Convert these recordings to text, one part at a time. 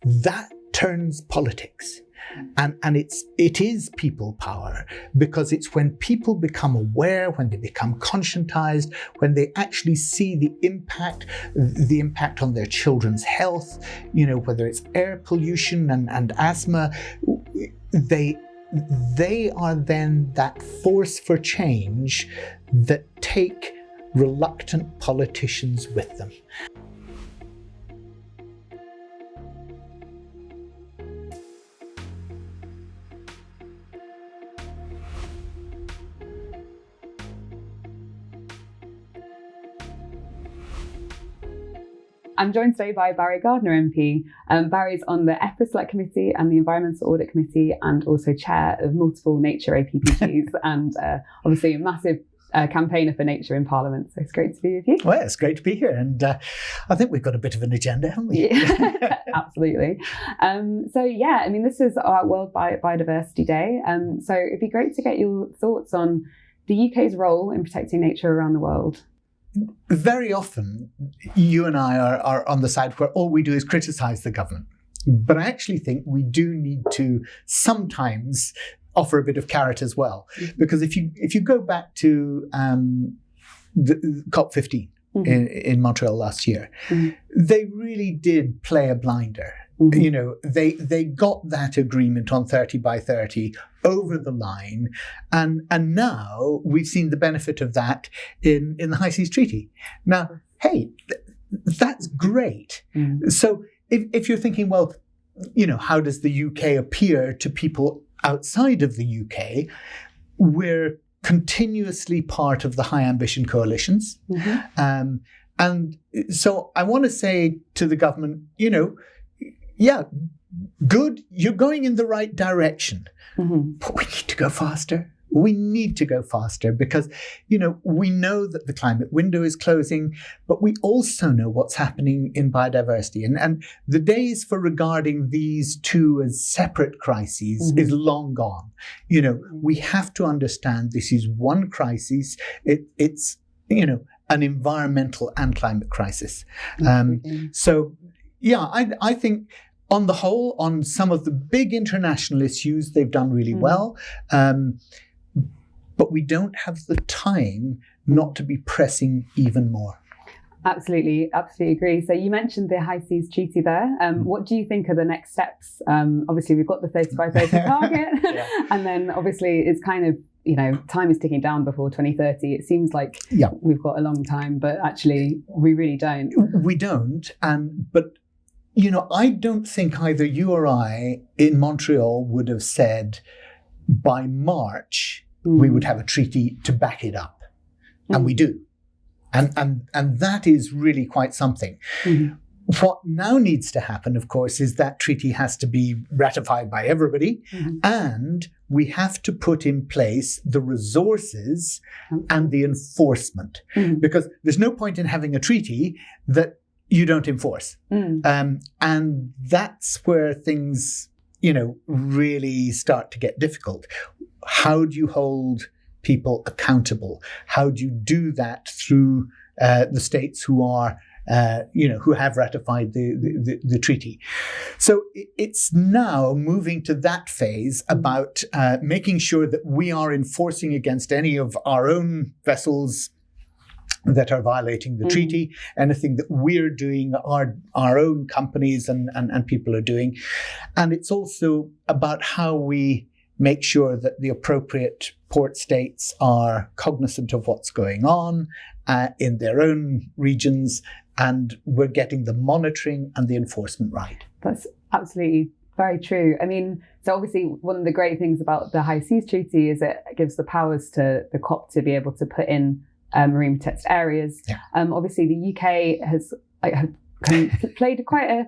that turns politics. And it is people power, because it's when people become aware, when they become conscientized, when they actually see the impact on their children's health, whether it's air pollution and asthma, they are then that force for change that take reluctant politicians with them. I'm joined today by Barry Gardiner MP. Barry's on the EFRA Select Committee and the Environmental Audit Committee, and also chair of multiple nature APPGs, and obviously a massive campaigner for nature in Parliament. So it's great to be with you. Well, it's great to be here, and I think we've got a bit of an agenda, haven't we? Yeah, absolutely. This is our World Biodiversity Day. So it'd be great to get your thoughts on the UK's role in protecting nature around the world. Very often, you and I are on the side where all we do is criticise the government. But I actually think we do need to sometimes offer a bit of carrot as well. Because if you go back to the COP15 in Montreal last year, they really did play a blinder. They got that agreement on 30 by 30 over the line, and now we've seen the benefit of that in the High Seas Treaty. Now, hey, that's great. So if you're thinking, well, how does the UK appear to people outside of the UK? We're continuously part of the high ambition coalitions. And so I want to say to the government, yeah, good, you're going in the right direction, but we need to go faster. We need to go faster because, we know that the climate window is closing, but we also know what's happening in biodiversity. And the days for regarding these two as separate crises is long gone. We have to understand this is one crisis. It's an environmental and climate crisis. So, yeah, I think on the whole, on some of the big international issues, they've done really well. But we don't have the time not to be pressing even more. Absolutely agree. So you mentioned the High Seas Treaty there. What do you think are the next steps? Obviously, we've got the 30 by 30 target. And then obviously it's kind of, time is ticking down before 2030. It seems like we've got a long time, but actually we really don't. We don't. But I don't think either you or I in Montreal would have said by March we would have a treaty to back it up. And we do. And that is really quite something. What now needs to happen, of course, is that treaty has to be ratified by everybody, and we have to put in place the resources and the enforcement. Because there's no point in having a treaty that you don't enforce. And that's where things, really start to get difficult. How do you hold people accountable? How do you do that through the states who are, who have ratified the treaty? So it's now moving to that phase about making sure that we are enforcing against any of our own vessels that are violating the treaty, anything that we're doing, our own companies and people are doing. And it's also about how we make sure that the appropriate port states are cognizant of what's going on in their own regions, and we're getting the monitoring and the enforcement right. That's absolutely very true. I mean, so obviously one of the great things about the High Seas Treaty is it gives the powers to the COP to be able to put in marine protected areas. Obviously, the UK has played quite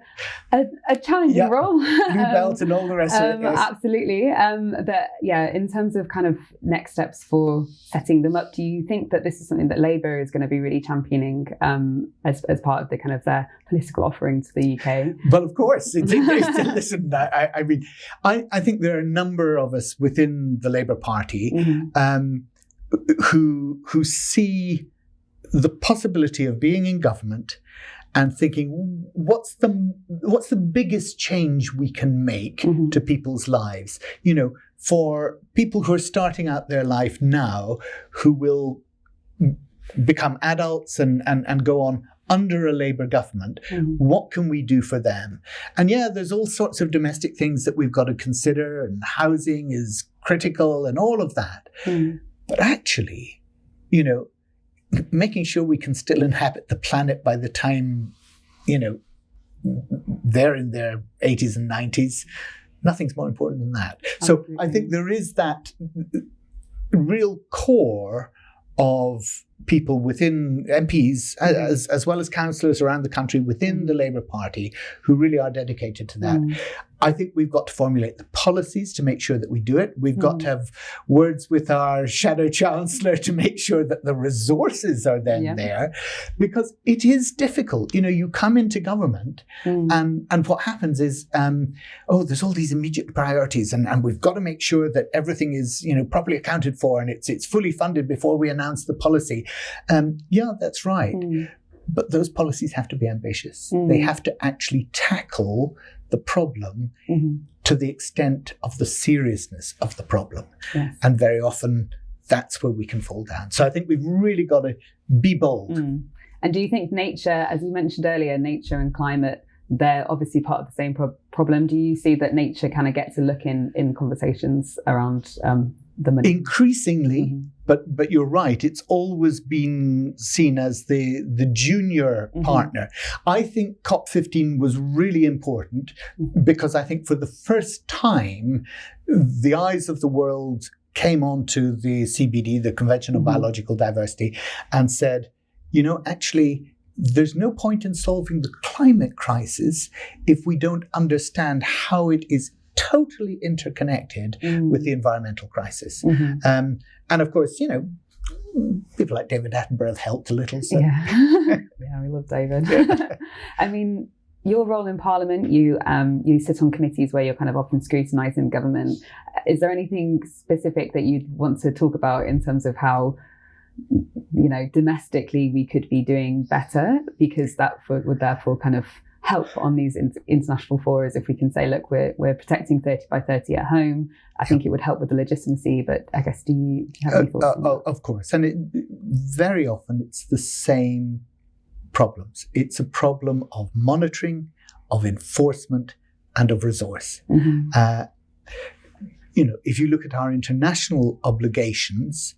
a challenging role. Blue belt and all the rest of it. Yes. Absolutely. But in terms of kind of next steps for setting them up, do you think that this is something that Labour is going to be really championing as part of the kind of their political offering to the UK? Well, of course. Listen, I mean, I think there are a number of us within the Labour Party who see the possibility of being in government and thinking, what's the biggest change we can make to people's lives? For people who are starting out their life now, who will become adults and go on under a Labour government, what can we do for them? And there's all sorts of domestic things that we've got to consider, and housing is critical and all of that. But actually, making sure we can still inhabit the planet by the time, they're in their 80s and 90s, nothing's more important than that. So I think there is that real core of people within MPs, as well as councillors around the country within the Labour Party, who really are dedicated to that. I think we've got to formulate the policies to make sure that we do it. We've got to have words with our shadow chancellor to make sure that the resources are then there, because it is difficult. You come into government and what happens is, there's all these immediate priorities and we've got to make sure that everything is, properly accounted for and it's fully funded before we announce the policy. That's right. But those policies have to be ambitious. They have to actually tackle the problem to the extent of the seriousness of the problem. Yes. And very often that's where we can fall down. So I think we've really got to be bold. And do you think nature, as you mentioned earlier, nature and climate, they're obviously part of the same problem. Do you see that nature kind of gets a look in conversations around the money? Increasingly, but you're right. It's always been seen as the junior partner. I think COP15 was really important because I think for the first time, the eyes of the world came onto the CBD, the Convention on Biological Diversity, and said, actually, there's no point in solving the climate crisis if we don't understand how it is totally interconnected with the environmental crisis. And of course, people like David Attenborough have helped a little. So. Yeah, we love David. I mean, your role in Parliament, you sit on committees where you're kind of often scrutinising government. Is there anything specific that you'd want to talk about in terms of how, domestically we could be doing better? Because that would therefore kind of help on these international forums. If we can say, look, we're protecting 30 by 30 at home, I think it would help with the legitimacy. But I guess, do you have any thoughts on that? Of course. And very often it's the same problems. It's a problem of monitoring, of enforcement, and of resource. If you look at our international obligations,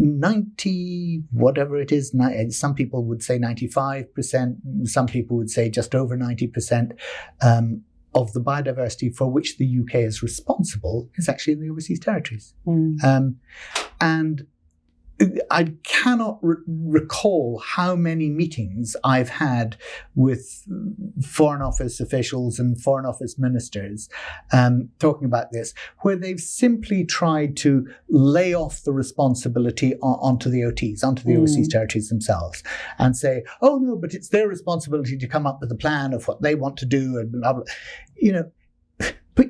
90, whatever it is, some people would say 95%, some people would say just over 90% of the biodiversity for which the UK is responsible is actually in the overseas territories. And I cannot recall how many meetings I've had with Foreign Office officials and Foreign Office ministers talking about this, where they've simply tried to lay off the responsibility onto the OTs, onto the overseas territories themselves, and say, oh no, but it's their responsibility to come up with a plan of what they want to do, and blah, blah. But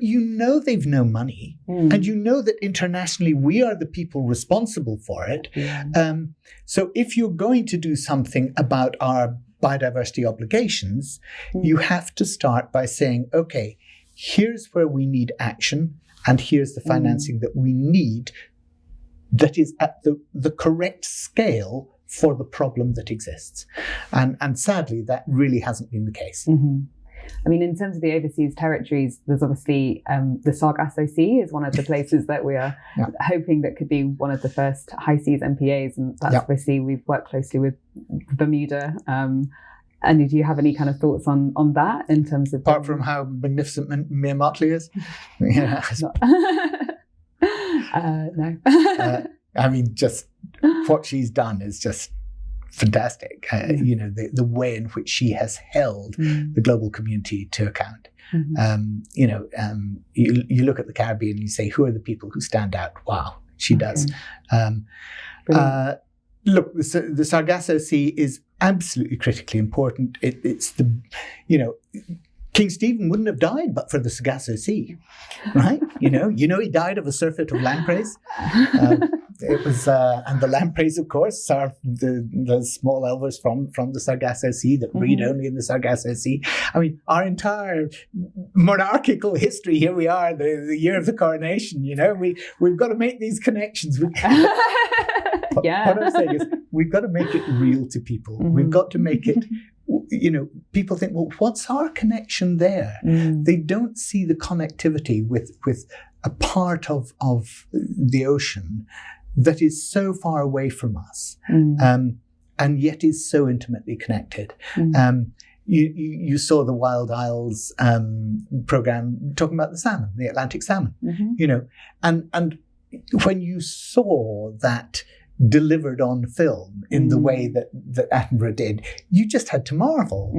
they've no money, and that internationally we are the people responsible for it. So if you're going to do something about our biodiversity obligations, you have to start by saying, okay, here's where we need action, and here's the financing that we need that is at the correct scale for the problem that exists. And sadly, that really hasn't been the case. I mean, in terms of the overseas territories, there's obviously the Sargasso Sea is one of the places that we are hoping that could be one of the first high seas MPAs. And that's obviously, we've worked closely with Bermuda. And do you have any kind of thoughts on that in terms of... Apart from how magnificent Mia Motley is? No. I mean, just what she's done is just fantastic. The way in which she has held the global community to account. You look at the Caribbean and you say, who are the people who stand out? Wow, she does. Look, the Sargasso Sea is absolutely critically important. It's the, King Stephen wouldn't have died but for the Sargasso Sea, right? He died of a surfeit of lampreys. it was, and the lampreys, of course, are the small elvers from the Sargasso Sea that breed only in the Sargasso Sea. I mean, our entire monarchical history, here we are, the year of the coronation, we've got to make these connections. What I'm saying is, we've got to make it real to people. We've got to make it, people think, well, what's our connection there? They don't see the connectivity with a part of the ocean that is so far away from us, and yet is so intimately connected. You saw the Wild Isles program talking about the salmon, the Atlantic salmon, and when you saw that delivered on film in the way that Attenborough did, you just had to marvel.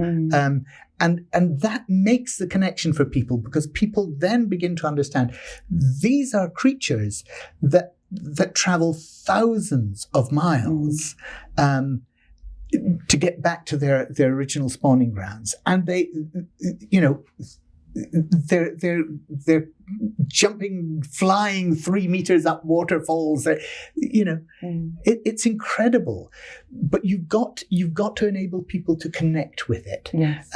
And that makes the connection for people, because people then begin to understand these are creatures that travel thousands of miles to get back to their original spawning grounds. And they're jumping, flying 3 meters up waterfalls. It's incredible. But you've got to enable people to connect with it. Yes.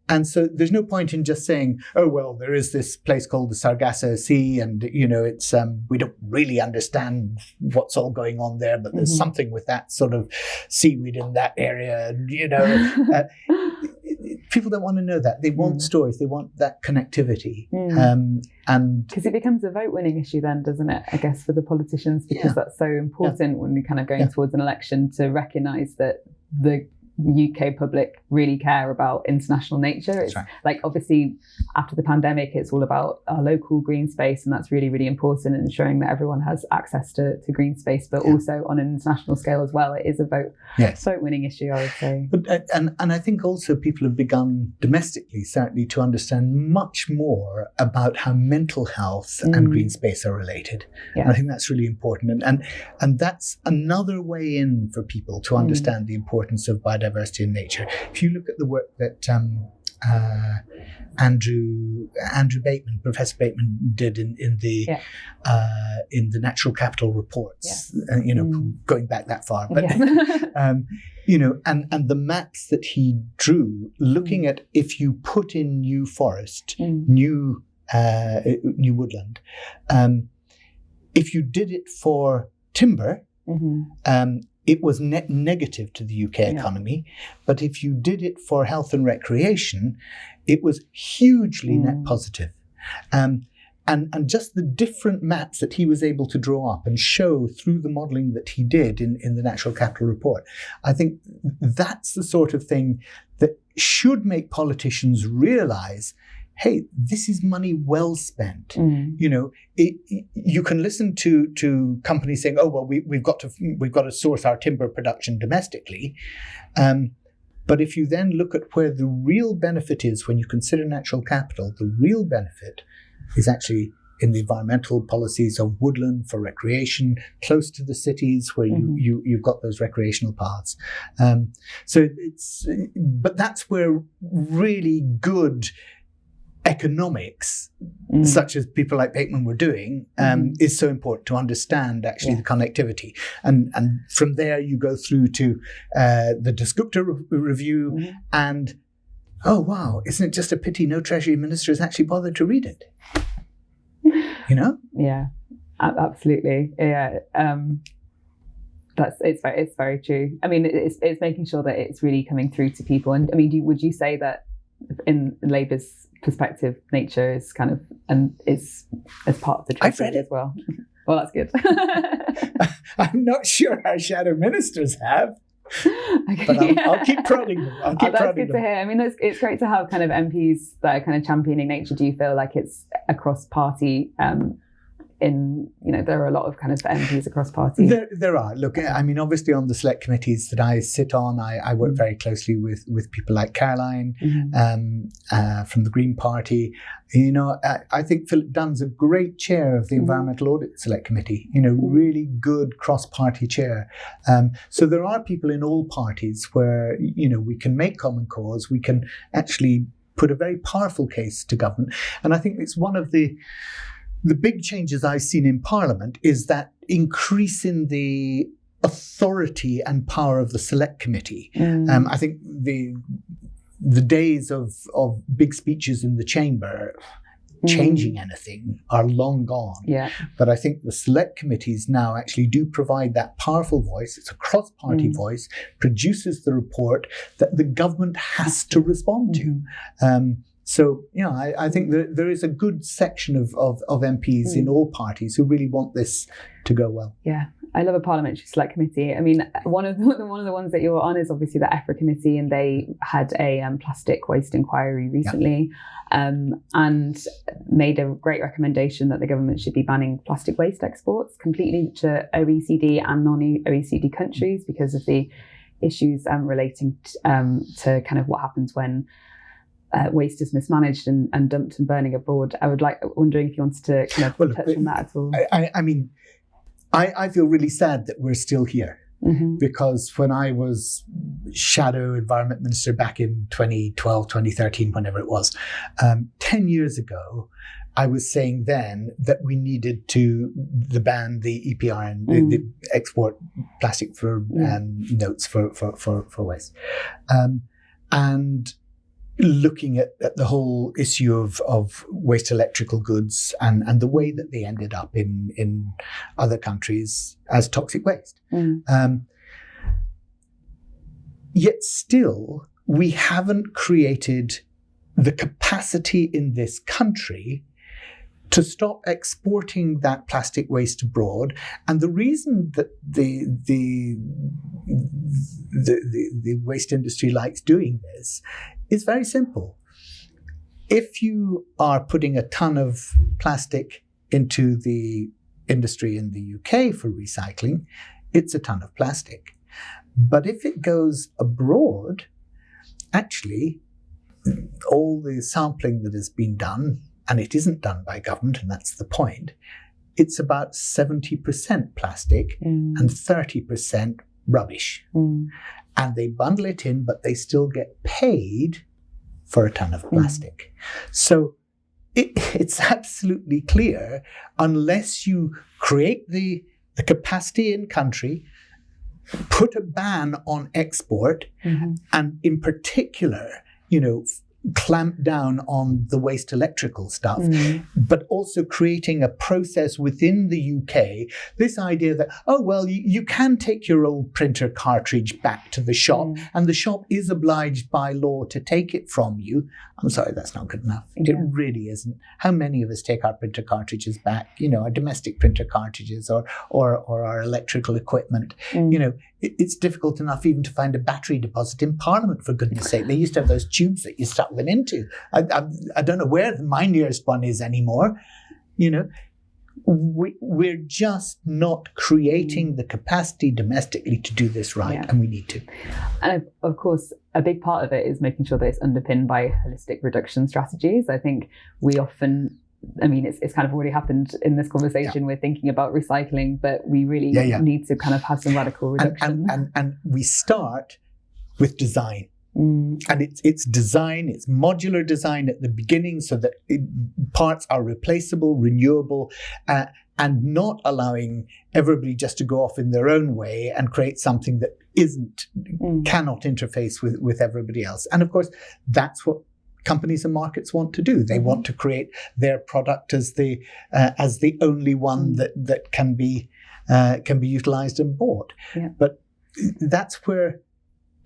And so there's no point in just saying, oh, well, there is this place called the Sargasso Sea, and, it's we don't really understand what's all going on there, but there's something with that sort of seaweed in that area. And, people don't want to know that. They want stories. They want that connectivity. And because it becomes a vote-winning issue then, doesn't it? I guess for the politicians, because that's so important when we're kind of going towards an election, to recognise that the UK public really care about international nature. It's like, obviously after the pandemic, it's all about our local green space, and that's really, really important, and ensuring that everyone has access to green space, but also on an international scale as well. It is a vote-winning issue, I would say. But, and I think also people have begun domestically, certainly, to understand much more about how mental health and green space are related. And I think that's really important, and that's another way in for people to understand the importance of biodiversity in nature. If you look at the work that Andrew Professor Bateman did in the Natural Capital reports, going back that far, but and the maps that he drew, looking at if you put in new forest, new woodland, if you did it for timber. It was net negative to the UK economy, but if you did it for health and recreation, it was hugely net positive. And just the different maps that he was able to draw up and show through the modelling that he did in the Natural Capital report, I think that's the sort of thing that should make politicians realise, hey, this is money well spent. You can listen to companies saying, oh, well, we've got to source our timber production domestically. But if you then look at where the real benefit is, when you consider natural capital, the real benefit is actually in the environmental policies of woodland for recreation, close to the cities where you've got those recreational paths. But that's where really good economics, such as people like Bateman were doing, is so important to understand actually the connectivity. And from there you go through to the Dasgupta review, and oh wow, isn't it just a pity no Treasury Minister has actually bothered to read it? Yeah, absolutely. Yeah. It's very true. I mean, it's making sure that it's really coming through to people. And I mean, would you say that in Labour's perspective, nature is kind of, and is as part of the treasury as well? Well, that's good. I'm not sure our shadow ministers have. But I'll keep prodding them. That's good to hear. I mean, it's great to have kind of MPs that are kind of championing nature. Do you feel like it's across party? There are a lot of kind of MPs across party. There are. Look, I mean, obviously on the select committees that I sit on, I work very closely with people like Caroline from the Green Party. I think Philip Dunn's a great chair of the Environmental Audit Select Committee, really good cross-party chair. So there are people in all parties where, we can make common cause, we can actually put a very powerful case to government. And I think it's one of the the big changes I've seen in Parliament is that increase in the authority and power of the select committee. I think the days of big speeches in the chamber changing anything are long gone. Yeah. But I think the select committees now actually do provide that powerful voice. It's a cross-party voice, produces the report that the government has to respond to. So, I think there is a good section of MPs in all parties who really want this to go well. Yeah, I love a parliamentary select committee. I mean, one of the ones that you're on is obviously the EFRA committee, and they had a plastic waste inquiry recently, and made a great recommendation that the government should be banning plastic waste exports completely to OECD and non-OECD countries because of the issues relating to kind of what happens when waste is mismanaged and dumped and burning abroad. Wondering if you wanted to kind of touch on that at all. I mean, I feel really sad that we're still here, because when I was Shadow Environment Minister back in 2012, 2013, whenever it was, 10 years ago, I was saying then that we needed to ban the EPR and the export plastic for notes for waste. And looking at the whole issue of waste electrical goods and the way that they ended up in other countries as toxic waste. Yet still, we haven't created the capacity in this country to stop exporting that plastic waste abroad. And the reason that the waste industry likes doing this is very simple. If you are putting a ton of plastic into the industry in the UK for recycling, it's a ton of plastic. But if it goes abroad, actually, all the sampling that has been done, and it isn't done by government, and that's the point, it's about 70% plastic and 30% rubbish. And they bundle it in, but they still get paid for a ton of plastic. So it's absolutely clear, unless you create the capacity in country, put a ban on export, and in particular, clamp down on the waste electrical stuff, but also creating a process within the UK, this idea that, you can take your old printer cartridge back to the shop and the shop is obliged by law to take it from you. I'm sorry, that's not good enough. It really isn't. How many of us take our printer cartridges back, our domestic printer cartridges or our electrical equipment? It's difficult enough even to find a battery deposit in Parliament, for goodness sake. They used to have those tubes that you stuck them into. I don't know where my nearest one is anymore. We're just not creating the capacity domestically to do this right, and we need to. And of course, a big part of it is making sure that it's underpinned by holistic reduction strategies. I think we often, it's kind of already happened in this conversation. We're thinking about recycling, but we really need to kind of have some radical reduction. And we start with design. And it's design, it's modular design at the beginning so that parts are replaceable, renewable, and not allowing everybody just to go off in their own way and create something that cannot interface with everybody else. And of course, that's what companies and markets want to do. They want to create their product as the only one that can be utilized and bought. But that's where,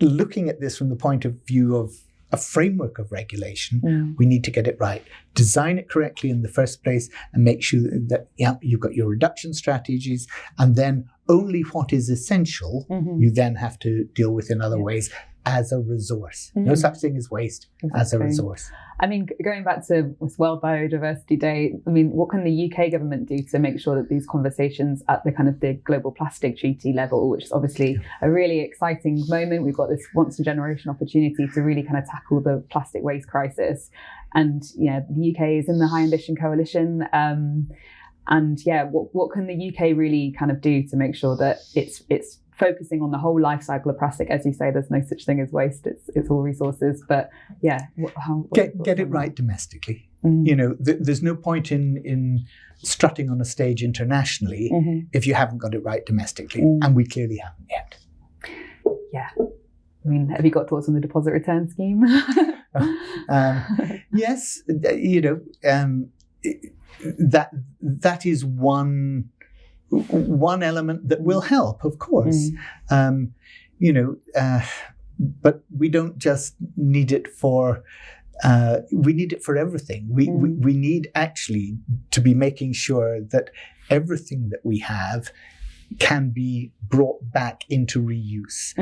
looking at this from the point of view of a framework of regulation, we need to get it right. Design it correctly in the first place and make sure that you've got your reduction strategies, and then only what is essential you then have to deal with in other ways as a resource. No such thing as waste as a resource. Going back to World Biodiversity Day, what can the UK government do to make sure that these conversations at the kind of the global plastic treaty level, which is obviously a really exciting moment, we've got this once in a generation opportunity to really kind of tackle the plastic waste crisis. And the UK is in the High Ambition Coalition. What can the UK really kind of do to make sure that it's focusing on the whole life cycle of plastic? As you say, there's no such thing as waste. It's all resources. But get it right domestically. There's no point in strutting on a stage internationally if you haven't got it right domestically, and we clearly haven't yet. Yeah. I mean, have you got thoughts on the deposit return scheme? Yes, that is one element that will help, of course. But we don't just need it for. We need it for everything. We need actually to be making sure that everything that we have can be brought back into reuse.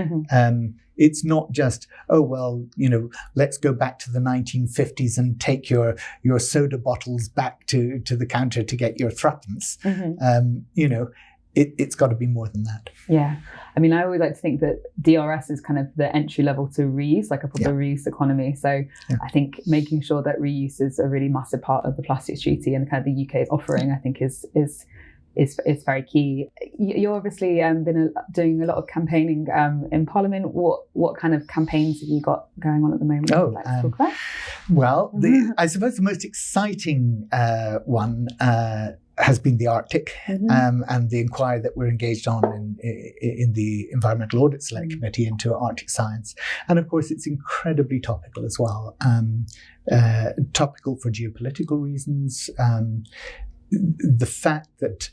It's not just, let's go back to the 1950s and take your soda bottles back to the counter to get your threepence. It's got to be more than that. Yeah. I mean, I always like to think that DRS is kind of the entry level to reuse, like a proper reuse economy. So I think making sure that reuse is a really massive part of the plastics treaty and kind of the UK's offering, I think is very key. You're obviously been doing a lot of campaigning in Parliament. What kind of campaigns have you got going on at the moment? Would you like to talk about? Well, I suppose the most exciting one has been the Arctic, and the inquiry that we're engaged on in the Environmental Audit Select Committee into Arctic science. And of course, it's incredibly topical as well. Topical for geopolitical reasons. The fact that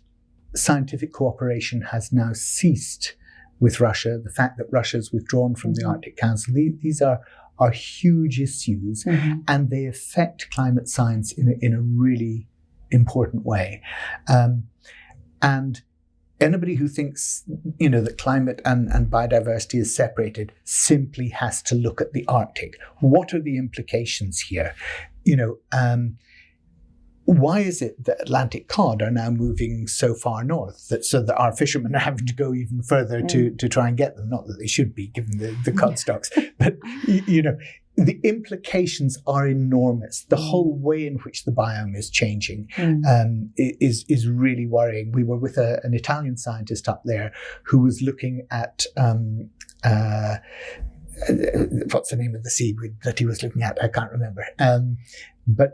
scientific cooperation has now ceased with Russia, the fact that Russia's withdrawn from the Arctic Council, these are huge issues, and they affect climate science in a really important way. And anybody who thinks, that climate and biodiversity is separated simply has to look at the Arctic. What are the implications here? Why is it that Atlantic cod are now moving so far north so that our fishermen are having to go even further to try and get them? Not that they should be, given the cod stocks, but the implications are enormous. The whole way in which the biome is changing is really worrying. We were with an Italian scientist up there who was looking at what's the name of the seaweed that he was looking at? I can't remember. But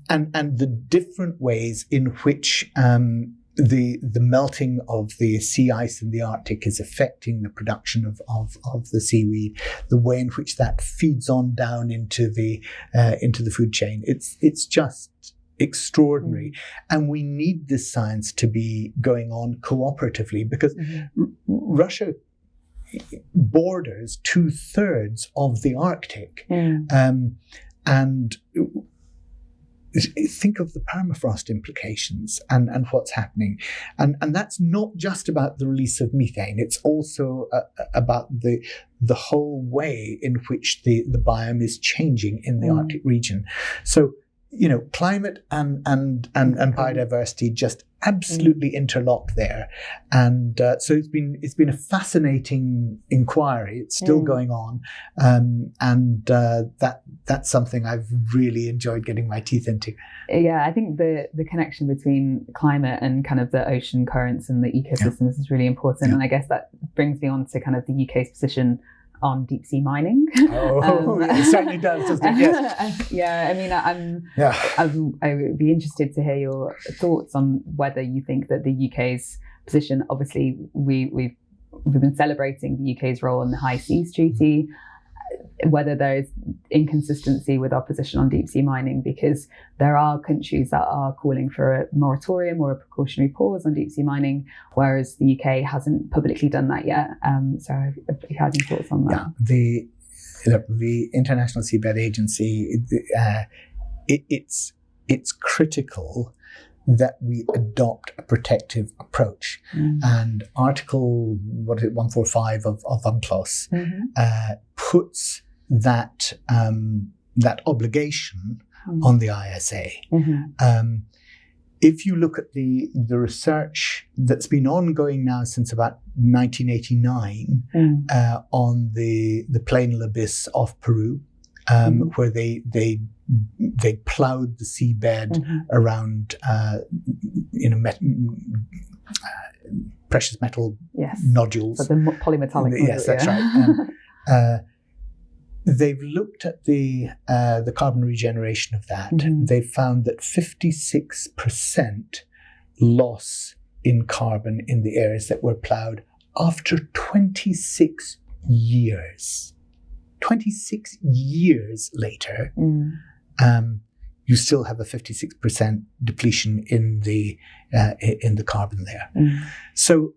and the different ways in which the melting of the sea ice in the Arctic is affecting the production of the seaweed, the way in which that feeds on down into the food chain. It's just extraordinary. And we need this science to be going on cooperatively, because Russia borders 2/3 of the Arctic. And think of the permafrost implications and what's happening. And that's not just about the release of methane. It's also about the whole way in which the biome is changing in the Arctic region. So, climate and biodiversity just absolutely interlock there. And so it's been a fascinating inquiry. It's still going on. And that's something I've really enjoyed getting my teeth into. Yeah, I think the connection between climate and kind of the ocean currents and the ecosystems is really important. Yeah. And I guess that brings me on to kind of the UK's position on deep sea mining. It certainly does, doesn't it? Yes. Yeah, I mean, I would be interested to hear your thoughts on whether you think that the UK's position, obviously we've been celebrating the UK's role in the High Seas Treaty, whether there is inconsistency with our position on deep sea mining, because there are countries that are calling for a moratorium or a precautionary pause on deep sea mining, whereas the UK hasn't publicly done that yet. So have you had any thoughts on that? Yeah, the International Seabed Agency, it's critical that we adopt a protective approach. And Article 145 of UNCLOS puts that obligation on the ISA. If you look at the research that's been ongoing now since about 1989 on the plainal abyss off Peru, where they ploughed the seabed around precious metal nodules. So the polymetallic. Yes, that's right. they've looked at the carbon regeneration of that. Mm-hmm. They've found that 56% loss in carbon in the areas that were ploughed after 26 years. 26 years later, you still have a 56% depletion in the carbon there. So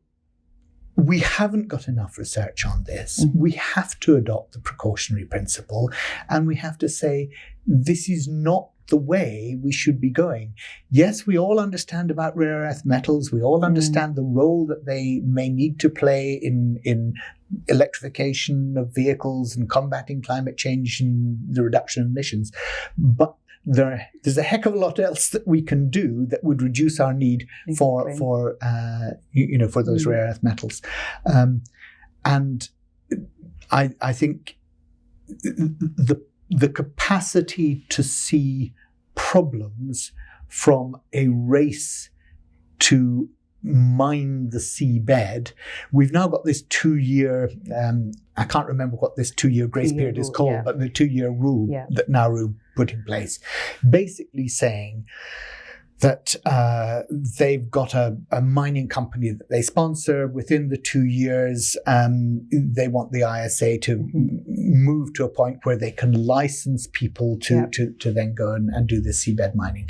we haven't got enough research on this. We have to adopt the precautionary principle, and we have to say this is not the way we should be going. Yes, we all understand about rare earth metals. We all understand the role that they may need to play in electrification of vehicles and combating climate change and the reduction of emissions. But there's a heck of a lot else that we can do that would reduce our need for those rare earth metals. And I think the capacity to see problems from a race to mine the seabed. We've now got this 2-year, I can't remember what this 2-year grace period is called, but the 2-year rule that Nauru put in place, basically saying that they've got a mining company that they sponsor. Within the 2 years, they want the ISA to move to a point where they can license people to then go and do the seabed mining.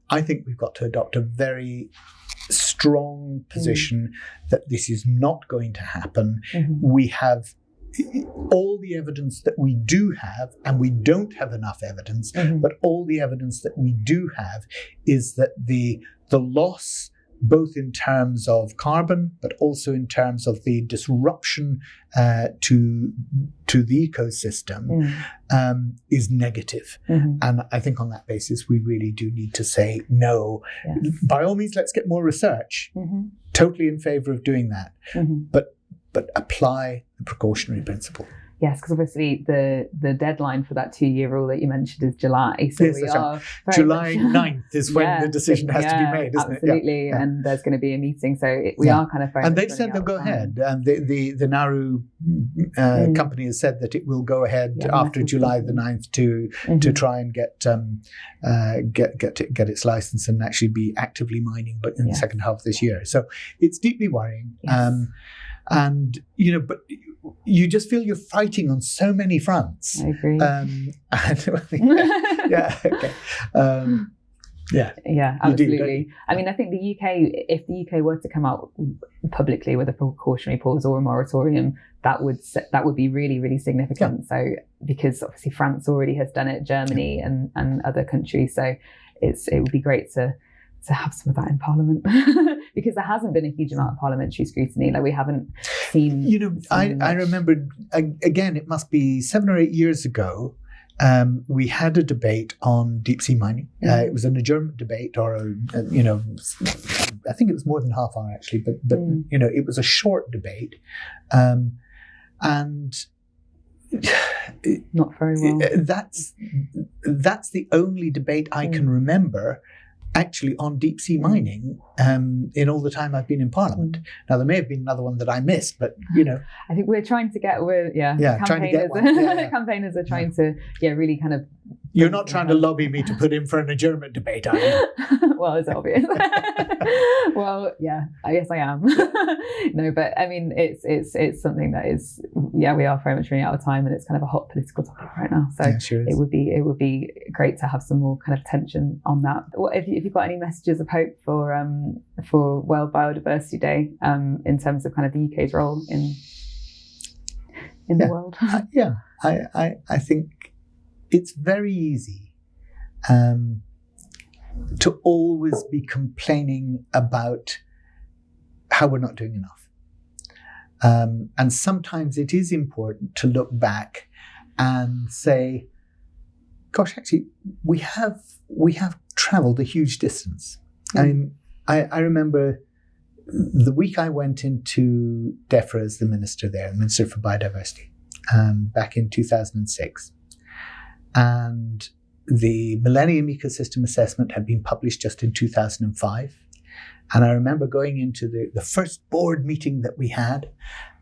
I think we've got to adopt a very strong position that this is not going to happen. We have all the evidence that we do have, and we don't have enough evidence, but all the evidence that we do have is that the loss, both in terms of carbon, but also in terms of the disruption to the ecosystem, is negative. And I think on that basis, we really do need to say, no, by all means, let's get more research. Totally in favor of doing that. But apply the precautionary principle. Yes, because obviously the deadline for that 2-year rule that you mentioned is July. So yes, we are July 9th is when the decision has to be made, isn't it? Absolutely. And there's going to be a meeting. So we are kind of very And they've said they'll go ahead. The Nauru company has said that it will go ahead after July the 9th to try and get its license and actually be actively mining, but in the second half of this year. So it's deeply worrying. Yes. And, but you just feel you're fighting on so many fronts. I agree. Yeah, absolutely. I mean, I think the UK, if the UK were to come out publicly with a precautionary pause or a moratorium, that would be really, really significant. So, because obviously France already has done it, Germany and other countries. So it would be great to have some of that in Parliament because there hasn't been a huge amount of parliamentary scrutiny. Like we haven't seen. I remember, again, it must be 7 or 8 years ago, we had a debate on deep sea mining. It was an adjournment debate, or I think it was more than half hour actually, but it was a short debate, and not very well. That's the only debate I can remember actually on deep sea mining in all the time I've been in Parliament. Now there may have been another one that I missed, but I think we're trying to get campaigners are trying to really kind of. You're not trying to lobby me to put in for an adjournment debate, are you? Well, it's obvious. Well, yeah, I guess I am. No, but I mean, it's something that is, we are very much running out of time, and it's kind of a hot political topic right now. So sure it would be great to have some more kind of attention on that. If you've got any messages of hope for World Biodiversity Day, in terms of kind of the UK's role in the world. I think it's very easy to always be complaining about how we're not doing enough. And sometimes it is important to look back and say, gosh, actually, we have traveled a huge distance. I mean, I remember the week I went into DEFRA as the minister there, the Minister for Biodiversity, back in 2006. And the Millennium Ecosystem Assessment had been published just in 2005. And I remember going into the first board meeting that we had,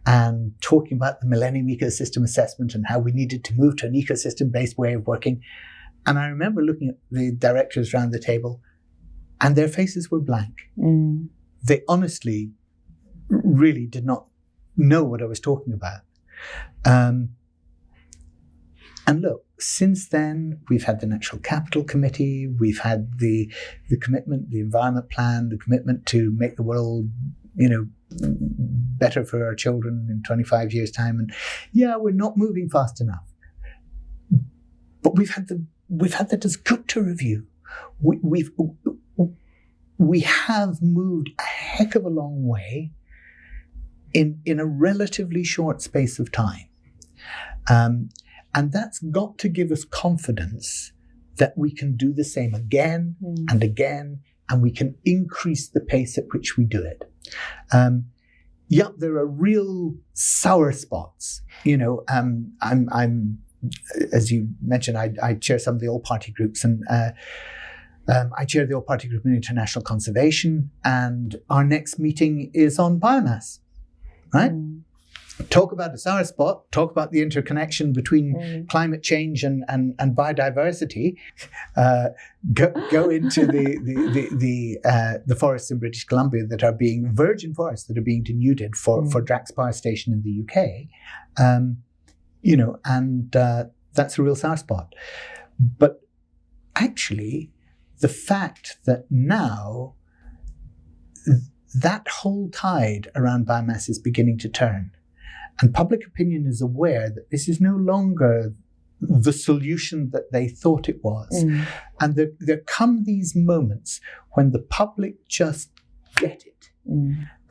and talking about the Millennium Ecosystem Assessment and how we needed to move to an ecosystem-based way of working. And I remember looking at the directors around the table, and their faces were blank. They honestly really did not know what I was talking about. And look, since then, we've had the Natural Capital Committee, we've had the commitment, the Environment Plan, the commitment to make the world, better for our children in 25 years' time. And yeah, we're not moving fast enough. But we've had the Dasgupta review. We have moved a heck of a long way in a relatively short space of time. And that's got to give us confidence that we can do the same again and again, and we can increase the pace at which we do it. There are real sour spots. I'm as you mentioned, I chair some of the all-party groups, and I chair the all-party group in international conservation, and our next meeting is on biomass, right? Talk about a sour spot, talk about the interconnection between climate change and biodiversity. Go into the forests in British Columbia that are being, virgin forests that are being denuded for Drax Power Station in the UK. That's a real sour spot. But actually, the fact that now that whole tide around biomass is beginning to turn, and public opinion is aware that this is no longer the solution that they thought it was. And there come these moments when the public just get it.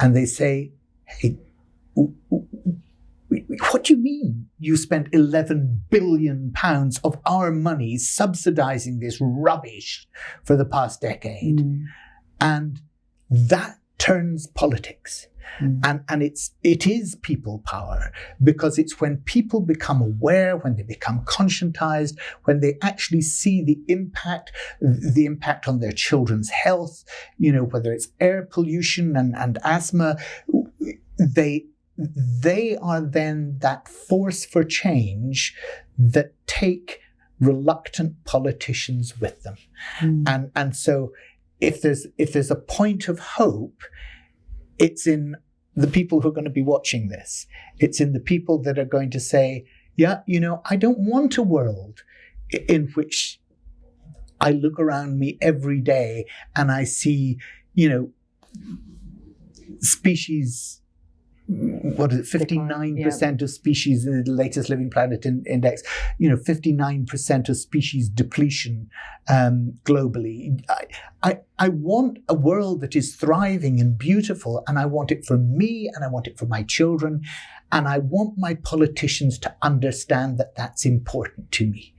And they say, hey, what do you mean you spent £11 billion of our money subsidizing this rubbish for the past decade? And that turns politics. And it is people power, because it's when people become aware, when they become conscientized, when they actually see the impact on their children's health, whether it's air pollution and asthma, they are then that force for change that take reluctant politicians with them. And so if there's a point of hope, it's in the people who are going to be watching this. It's in the people that are going to say, I don't want a world in which I look around me every day and I see, species, 59% of species in the latest Living Planet Index, 59% of species depletion globally. I want a world that is thriving and beautiful, and I want it for me, and I want it for my children, and I want my politicians to understand that that's important to me.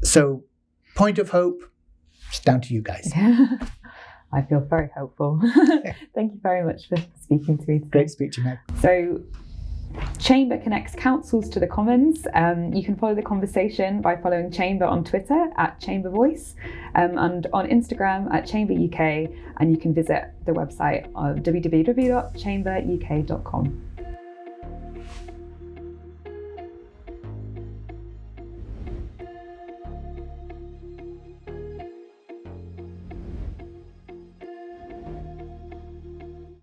So, point of hope, it's down to you guys. I feel very hopeful. Thank you very much for speaking to me today. Great to speak to you, Meg. So, Chamber connects councils to the Commons. You can follow the conversation by following Chamber on Twitter @Chamber Voice and on Instagram @Chamber UK. And you can visit the website of www.chamberuk.com.